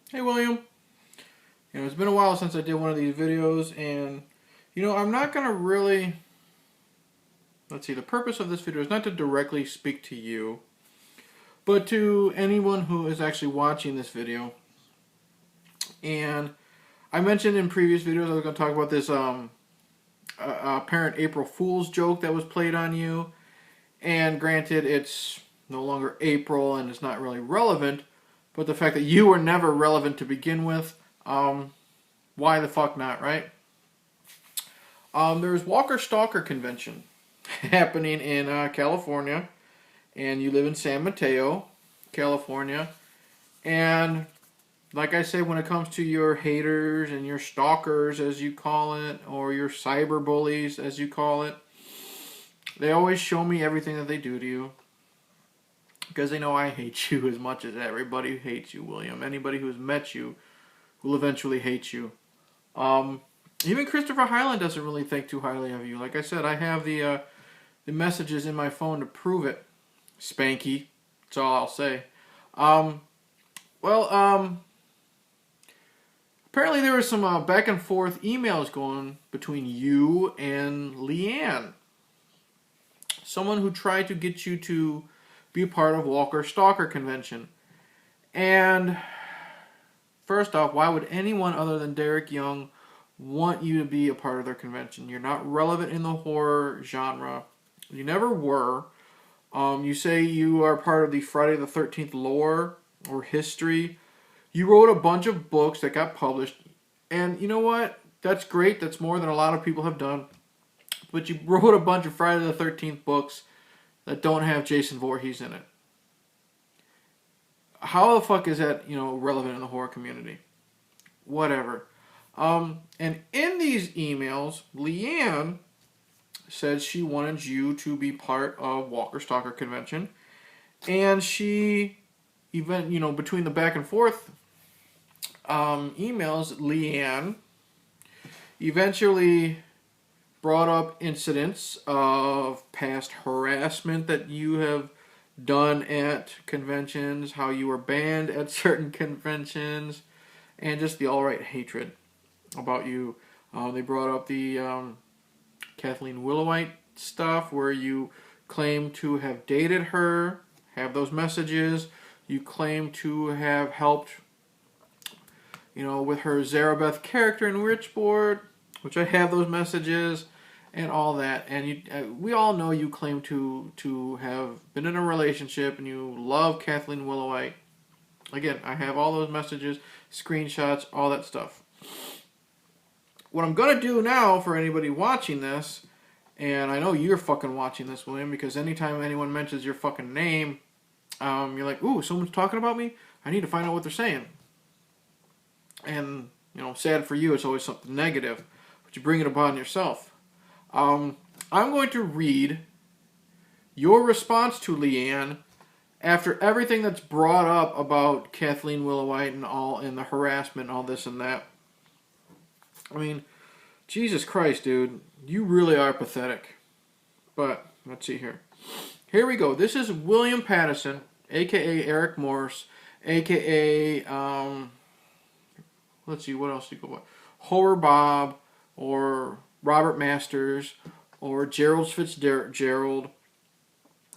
Hey William, it's been a while since I did one of these videos, and I'm not gonna really. Let's see. The purpose of this video is not to directly speak to you, but to anyone who is actually watching this video. And I mentioned in previous videos I was gonna talk about this apparent April Fool's joke that was played on you. And granted, it's no longer April and it's not really relevant, but the fact that you were never relevant to begin with. Why the fuck not, right? There's Walker Stalker Convention happening in California, and you live in San Mateo, California. And like I said, when it comes to your haters and your stalkers, as you call it, or your cyber bullies, as you call it, they always show me everything that they do to you. Because they know I hate you as much as everybody hates you, William. Anybody who's met you will eventually hate you. Even Christopher Highland doesn't really think too highly of you. Like I said, I have the messages in my phone to prove it. Spanky. That's all I'll say. Apparently there was some back and forth emails going between you and Leanne. Someone who tried to get you to be part of Walker Stalker Convention. And first off, why would anyone other than Derek Young want you to be a part of their convention? You're not relevant in the horror genre. You never were. You say you are part of the Friday the 13th lore or history. You wrote a bunch of books that got published. And you know what? That's great. That's more than a lot of people have done. But you wrote a bunch of Friday the 13th books that don't have Jason Voorhees in it. How the fuck is that, relevant in the horror community? Whatever. And in these emails, Leanne said she wanted you to be part of Walker Stalker Convention. And she, even, between the back and forth emails, Leanne eventually brought up incidents of past harassment that you have done at conventions, how you were banned at certain conventions, and just the alt-right hatred about you. They brought up the Kathleen Willowite stuff where you claim to have dated her, have those messages. You claim to have helped, with her Zarabeth character in Witchboard, which I have those messages and all that. And we all know you claim to have been in a relationship and you love Kathleen Willowite. Again, I have all those messages, screenshots, all that stuff. What I'm going to do now for anybody watching this, and I know you're fucking watching this, William, because anytime anyone mentions your fucking name, you're like, ooh, someone's talking about me? I need to find out what they're saying. And, sad for you, it's always something negative, but you bring it upon yourself. I'm going to read your response to Leanne after everything that's brought up about Kathleen Willowite and the harassment and all this and that. I mean, Jesus Christ, dude. You really are pathetic. But, let's see here. Here we go. This is William Pattison, a.k.a. Eric Morse, a.k.a. Let's see, what else do you go by? Horror Bob, or Robert Masters, or Gerald Fitzgerald,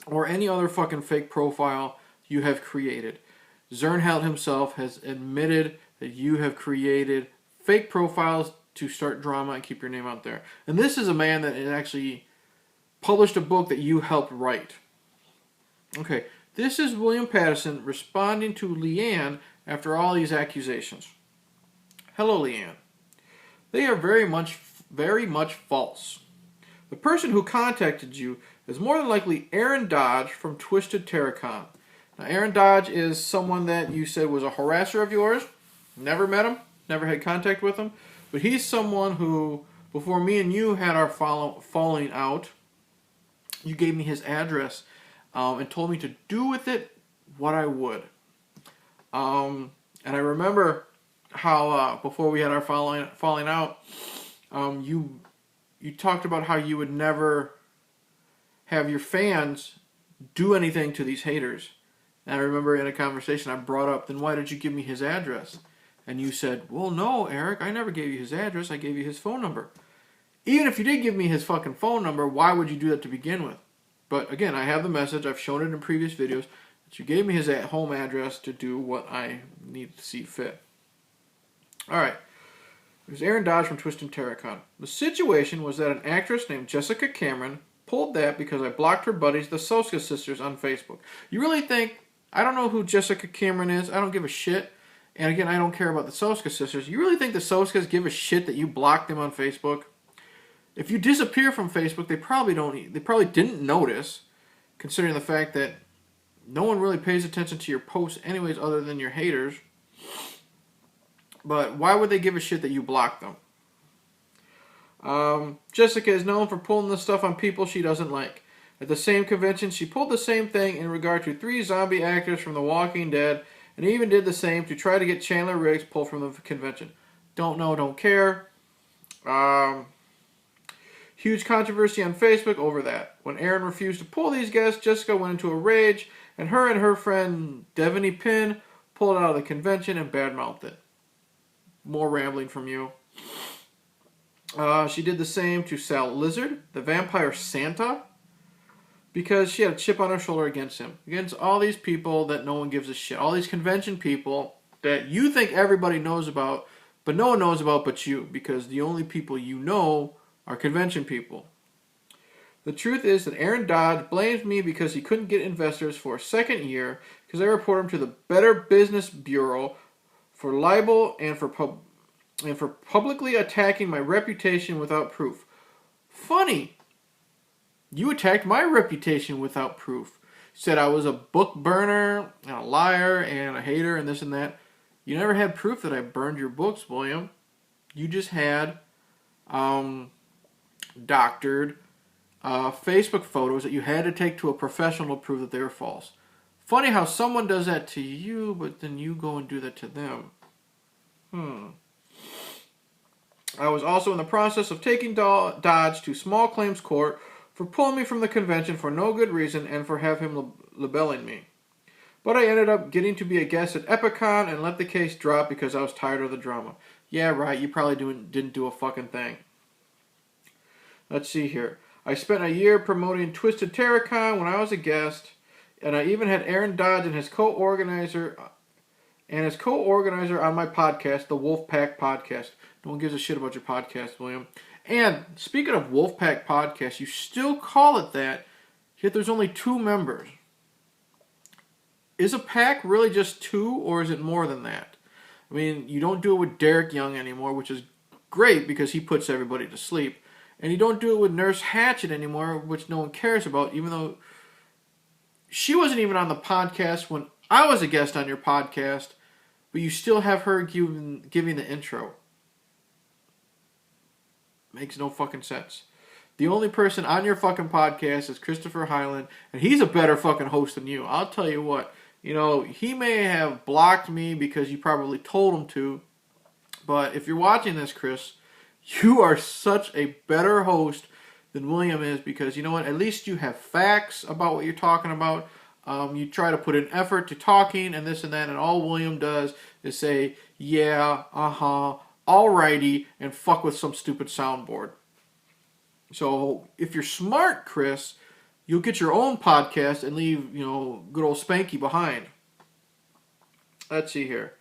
or any other fucking fake profile you have created. Zernheld himself has admitted that you have created fake profiles to start drama and keep your name out there. And this is a man that has actually published a book that you helped write. Okay, this is William Pattison responding to Leanne after all these accusations. Hello, Leanne. They are very much false. The person who contacted you is more than likely Aaron Dodge from Twisted Terracon. Now, Aaron Dodge is someone that you said was a harasser of yours. Never met him, never had contact with him. But he's someone who, before me and you had our falling out, you gave me his address and told me to do with it what I would. And I remember how before we had our falling out, you talked about how you would never have your fans do anything to these haters. And I remember in a conversation I brought up, then why did you give me his address? and you said, well, no, Eric, I never gave you his address. I gave you his phone number. Even if you did give me his fucking phone number, why would you do that to begin with? But again, I have the message. I've shown it in previous videos that you gave me his home address to do what I need to see fit. All right. It was Aaron Dodge from Twisted Terracon. The situation was that an actress named Jessica Cameron pulled that because I blocked her buddies, the Soska sisters, on Facebook. You really think, I don't know who Jessica Cameron is. I don't give a shit. And again, I don't care about the Soska sisters. You really think the Soskas give a shit that you blocked them on Facebook? If you disappear from Facebook, they probably didn't notice, considering the fact that no one really pays attention to your posts anyways other than your haters. But why would they give a shit that you blocked them? Jessica is known for pulling the stuff on people she doesn't like. At the same convention, she pulled the same thing in regard to 3 zombie actors from The Walking Dead, and even did the same to try to get Chandler Riggs pulled from the convention. Don't know, don't care. Huge controversy on Facebook over that. When Aaron refused to pull these guests, Jessica went into a rage, and her friend Devaney Pinn pulled out of the convention and badmouthed it. More rambling from you. She did the same to Sal Lizard, the vampire Santa, because she had a chip on her shoulder against him. Against all these people that no one gives a shit. All these convention people that you think everybody knows about, but no one knows about but you, because the only people you know are convention people. The truth is that Aaron Dodge blames me because he couldn't get investors for a second year because I report him to the Better Business Bureau for libel and for publicly attacking my reputation without proof. Funny. You attacked my reputation without proof. Said I was a book burner and a liar and a hater and this and that. You never had proof that I burned your books, William. You just had doctored Facebook photos that you had to take to a professional to prove that they were false. Funny how someone does that to you, but then you go and do that to them. I was also in the process of taking Dodge to small claims court for pulling me from the convention for no good reason and for having him libeling me. But I ended up getting to be a guest at Epicon and let the case drop because I was tired of the drama. Yeah, right, you probably didn't do a fucking thing. Let's see here. I spent a year promoting Twisted Terracon when I was a guest, and I even had Aaron Dodge and his co-organizer on my podcast, the Wolfpack Podcast. No one gives a shit about your podcast, William. And speaking of Wolfpack Podcast, you still call it that, yet there's only 2 members. Is a pack really just 2, or is it more than that? I mean, you don't do it with Derek Young anymore, which is great because he puts everybody to sleep. And you don't do it with Nurse Hatchet anymore, which no one cares about, even though she wasn't even on the podcast when I was a guest on your podcast, but you still have her giving the intro. Makes no fucking sense. The only person on your fucking podcast is Christopher Hyland, and he's a better fucking host than you. I'll tell you what. You know, he may have blocked me because you probably told him to, but if you're watching this, Chris, you are such a better host than William is because, you know what, at least you have facts about what you're talking about. You try to put an effort to talking and this and that, and all William does is say, yeah, alrighty, and fuck with some stupid soundboard. So, if you're smart, Chris, you'll get your own podcast and leave, good old Spanky behind. Let's see here.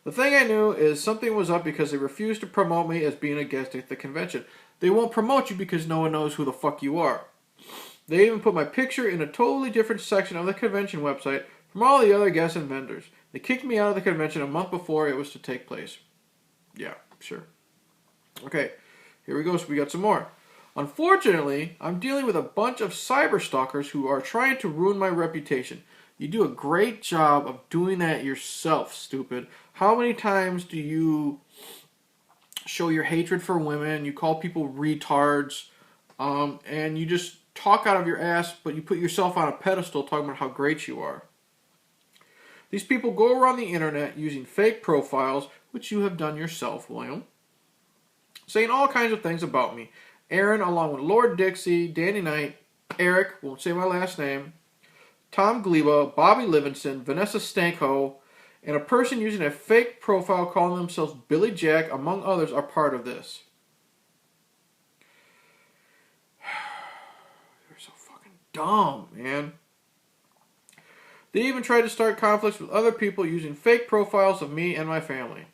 The thing I knew is something was up because they refused to promote me as being a guest at the convention. They won't promote you because no one knows who the fuck you are. They even put my picture in a totally different section of the convention website from all the other guests and vendors. They kicked me out of the convention a month before it was to take place. Yeah, sure. Okay, here we go. So we got some more. Unfortunately, I'm dealing with a bunch of cyber stalkers who are trying to ruin my reputation. You do a great job of doing that yourself, stupid. How many times do you show your hatred for women, you call people retards, and you just talk out of your ass, but you put yourself on a pedestal talking about how great you are? These people go around the internet using fake profiles, which you have done yourself, William, saying all kinds of things about me. Aaron, along with Lord Dixie, Danny Knight, Eric, won't say my last name, Tom Gleba, Bobby Livingston, Vanessa Stanko, and a person using a fake profile calling themselves Billy Jack, among others, are part of this. You're so fucking dumb, man. They even tried to start conflicts with other people using fake profiles of me and my family.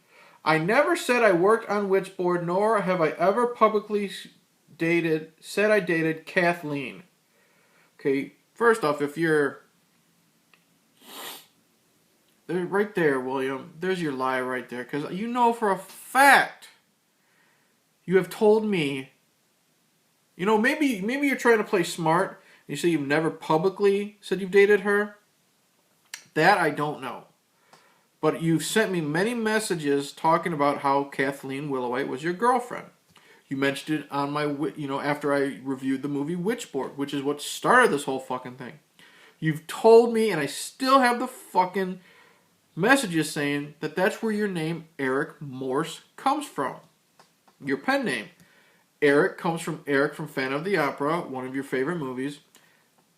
I never said I worked on Witchboard, nor have I ever publicly said I dated Kathleen. Okay, first off, if you're... right there, William, there's your lie right there. Because you know for a fact you have told me... You know, maybe you're trying to play smart. You say you've never publicly said you've dated her. That I don't know. But you've sent me many messages talking about how Kathleen Willowite was your girlfriend. You mentioned it on my, after I reviewed the movie Witchboard, which is what started this whole fucking thing. You've told me, and I still have the fucking messages saying that that's where your name, Eric Morse, comes from. Your pen name. Eric comes from Eric from Phantom of the Opera, one of your favorite movies.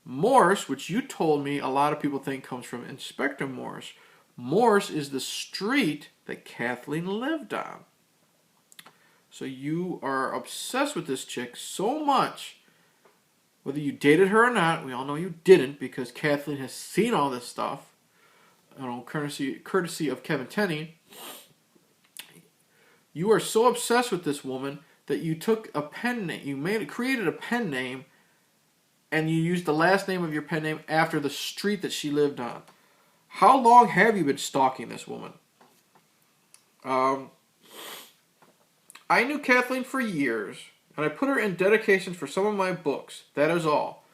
Morse, which you told me a lot of people think comes from Inspector Morse. Morse is the street that Kathleen lived on. So you are obsessed with this chick so much, whether you dated her or not. We all know you didn't because Kathleen has seen all this stuff. I don't know, courtesy of Kevin Tenney. You are so obsessed with this woman that you took a pen name, created a pen name, and you used the last name of your pen name after the street that she lived on. How long have you been stalking this woman? I knew Kathleen for years, and I put her in dedications for some of my books. That is all.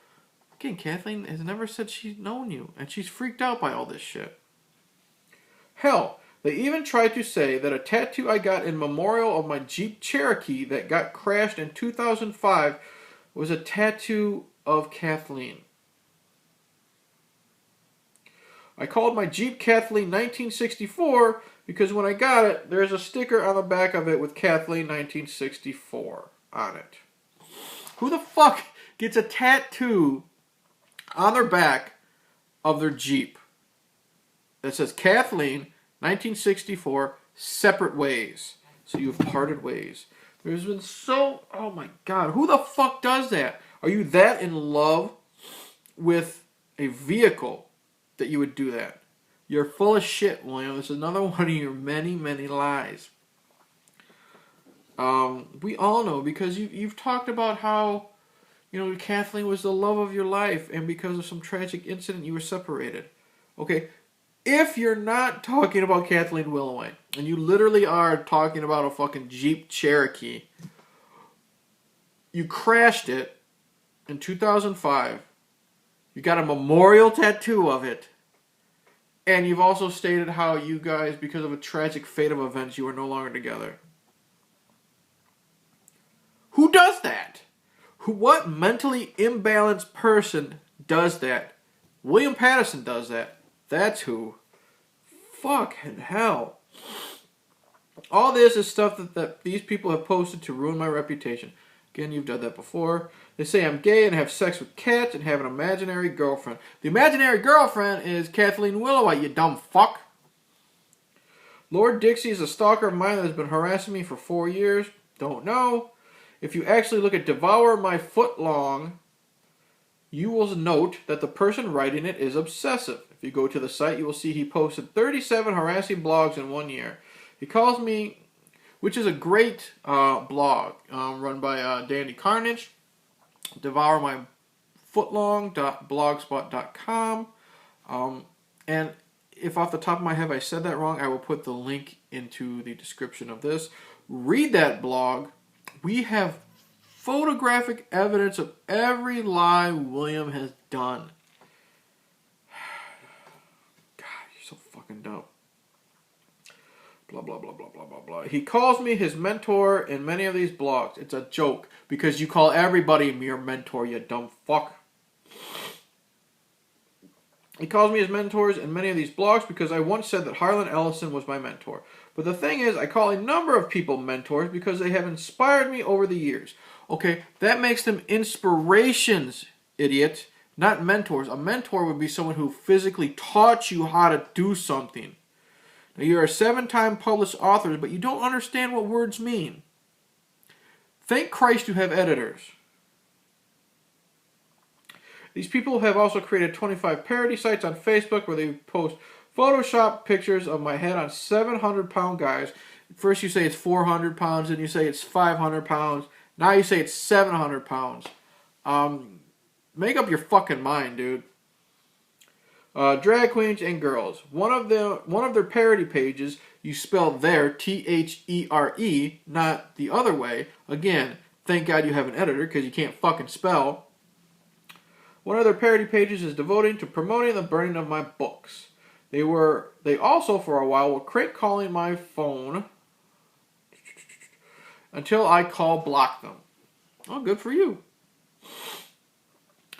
Again, Kathleen has never said she's known you, and she's freaked out by all this shit. Hell, they even tried to say that a tattoo I got in memorial of my Jeep Cherokee that got crashed in 2005 was a tattoo of Kathleen. I called my Jeep Kathleen 1964 because when I got it, there's a sticker on the back of it with Kathleen 1964 on it. Who the fuck gets a tattoo on their back of their Jeep that says Kathleen 1964 separate ways? So you've parted ways. There's been oh my God, who the fuck does that? Are you that in love with a vehicle that you would do that? You're full of shit, William. This is another one of your many, many lies. We all know because you've talked about how, Kathleen was the love of your life, and because of some tragic incident, you were separated. Okay, if you're not talking about Kathleen Willowite, and you literally are talking about a fucking Jeep Cherokee, you crashed it in 2005. You got a memorial tattoo of it. And you've also stated how you guys, because of a tragic fate of events, you are no longer together. Who does that? What mentally imbalanced person does that? William Pattison does that. That's who. Fucking hell. All this is stuff that these people have posted to ruin my reputation. Again, you've done that before. They say I'm gay and have sex with cats and have an imaginary girlfriend. The imaginary girlfriend is Kathleen Willowite, you dumb fuck. Lord Dixie is a stalker of mine that has been harassing me for 4 years. Don't know. If you actually look at Devour My Footlong, you will note that the person writing it is obsessive. If you go to the site, you will see he posted 37 harassing blogs in 1 year. He calls me... which is a great blog run by Dandy Carnage. DevourMyFootlong.blogspot.com. And if off the top of my head I said that wrong, I will put the link into the description of this. Read that blog. We have photographic evidence of every lie William has done. God, you're so fucking dumb. Blah, blah, blah, blah, blah, blah, blah. He calls me his mentor in many of these blogs. It's a joke because you call everybody your mentor, you dumb fuck. He calls me his mentors in many of these blogs because I once said that Harlan Ellison was my mentor. But the thing is, I call a number of people mentors because they have inspired me over the years. Okay, that makes them inspirations, idiot, not mentors. A mentor would be someone who physically taught you how to do something. Now, you are 7-time published authors, but you don't understand what words mean. Thank Christ you have editors. These people have also created 25 parody sites on Facebook where they post Photoshop pictures of my head on 700-pound guys. First you say it's 400 pounds, then you say it's 500 pounds. Now you say it's 700 pounds. Make up your fucking mind, dude. Drag queens and girls. One of their parody pages, you spell their, T-H-E-R-E, not the other way. Again, thank God you have an editor because you can't fucking spell. One of their parody pages is devoted to promoting the burning of my books. They also, for a while, were crank calling my phone until I block them. Oh, good for you.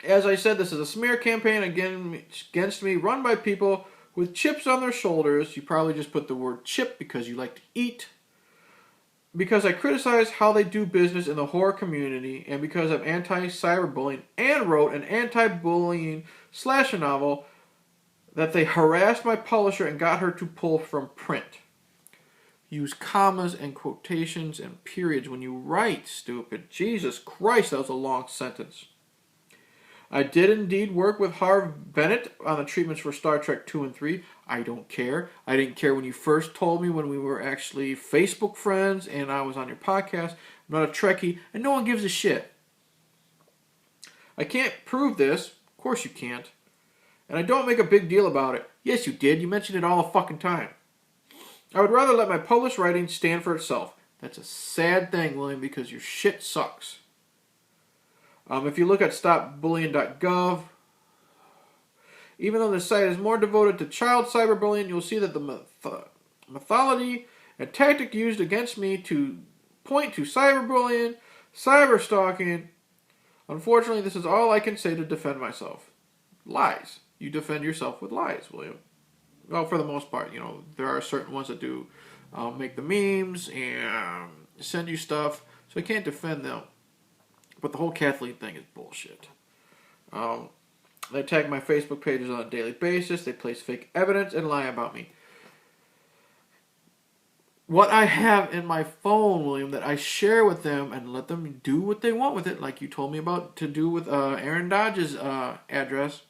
As I said, this is a smear campaign against me, run by people with chips on their shoulders. You probably just put the word chip because you like to eat. Because I criticize how they do business in the horror community, and because I'm anti-cyberbullying and wrote an anti-bullying slasher novel that they harassed my publisher and got her to pull from print. Use commas and quotations and periods when you write, stupid. Jesus Christ, that was a long sentence. I did indeed work with Harv Bennett on the treatments for Star Trek 2 and 3. I don't care. I didn't care when you first told me when we were actually Facebook friends and I was on your podcast. I'm not a Trekkie, and no one gives a shit. I can't prove this. Of course you can't. And I don't make a big deal about it. Yes, you did. You mentioned it all the fucking time. I would rather let my published writing stand for itself. That's a sad thing, William, because your shit sucks. If you look at stopbullying.gov, even though the site is more devoted to child cyberbullying, you'll see that the methodology and tactic used against me to point to cyberbullying, cyberstalking. Unfortunately, this is all I can say to defend myself. Lies. You defend yourself with lies, William. Well, for the most part, there are certain ones that do make the memes and send you stuff, so I can't defend them. But the whole Kathleen thing is bullshit. They attack my Facebook pages on a daily basis. They place fake evidence and lie about me. What I have in my phone, William, that I share with them and let them do what they want with it, like you told me about to do with Aaron Dodge's address,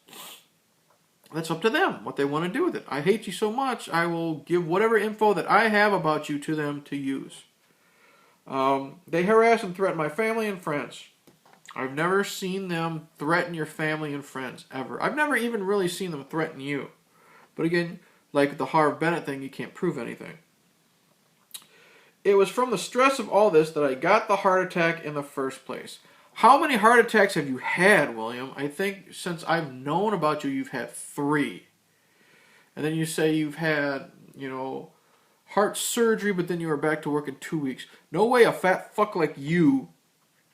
that's up to them, what they want to do with it. I hate you so much, I will give whatever info that I have about you to them to use. They harass and threaten my family and friends. I've never seen them threaten your family and friends, ever. I've never even really seen them threaten you. But again, like the Harv Bennett thing, you can't prove anything. It was from the stress of all this that I got the heart attack in the first place. How many heart attacks have you had, William? I think since I've known about you, you've had 3. And then you say you've had, heart surgery, but then you were back to work in 2 weeks. No way a fat fuck like you...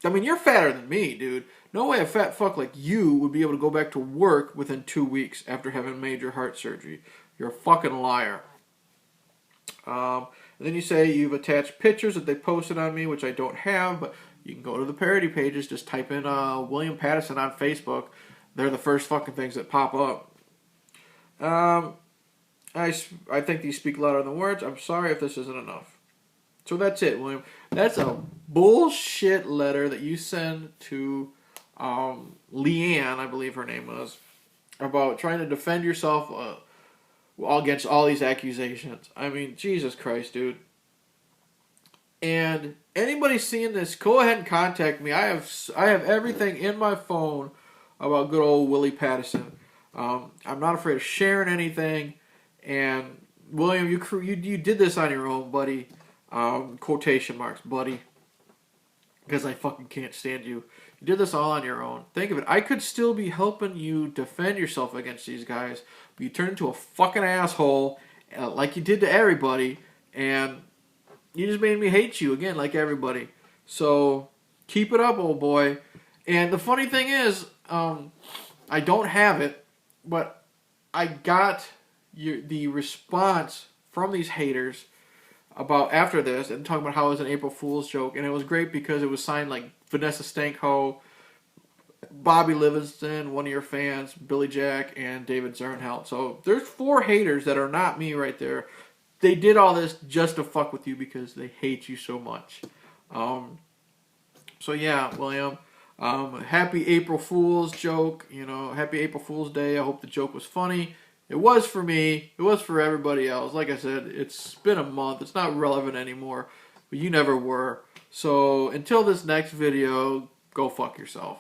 I mean, you're fatter than me, dude. No way a fat fuck like you would be able to go back to work within 2 weeks after having major heart surgery. You're a fucking liar. And then you say you've attached pictures that they posted on me, which I don't have, but you can go to the parody pages, just type in William Pattison on Facebook. They're the first fucking things that pop up. I think these speak louder than words. I'm sorry if this isn't enough. So that's it, William. That's a bullshit letter that you send to Leanne, I believe her name was, about trying to defend yourself against all these accusations. I mean, Jesus Christ, dude. And anybody seeing this, go ahead and contact me. I have everything in my phone about good old Willy Pattison. I'm not afraid of sharing anything. And William, you did this on your own, buddy. Quotation marks, buddy. Because I fucking can't stand you. You did this all on your own. Think of it. I could still be helping you defend yourself against these guys, but you turned into a fucking asshole, like you did to everybody, and you just made me hate you again, like everybody. So keep it up, old boy. And the funny thing is, I don't have it, but I got the response from these haters about after this and talking about how it was an April Fool's joke, and it was great because it was signed like Vanessa Stanko, Bobby Livingston, one of your fans, Billy Jack, and David Zernhelt. So there's 4 haters that are not me right there. they did all this just to fuck with you because they hate you so much. So yeah, William, happy April Fool's joke. You know, happy April Fool's Day. I hope the joke was funny. It was for me. It was for everybody else. Like I said, it's been a month. It's not relevant anymore. But you never were. So until this next video, go fuck yourself.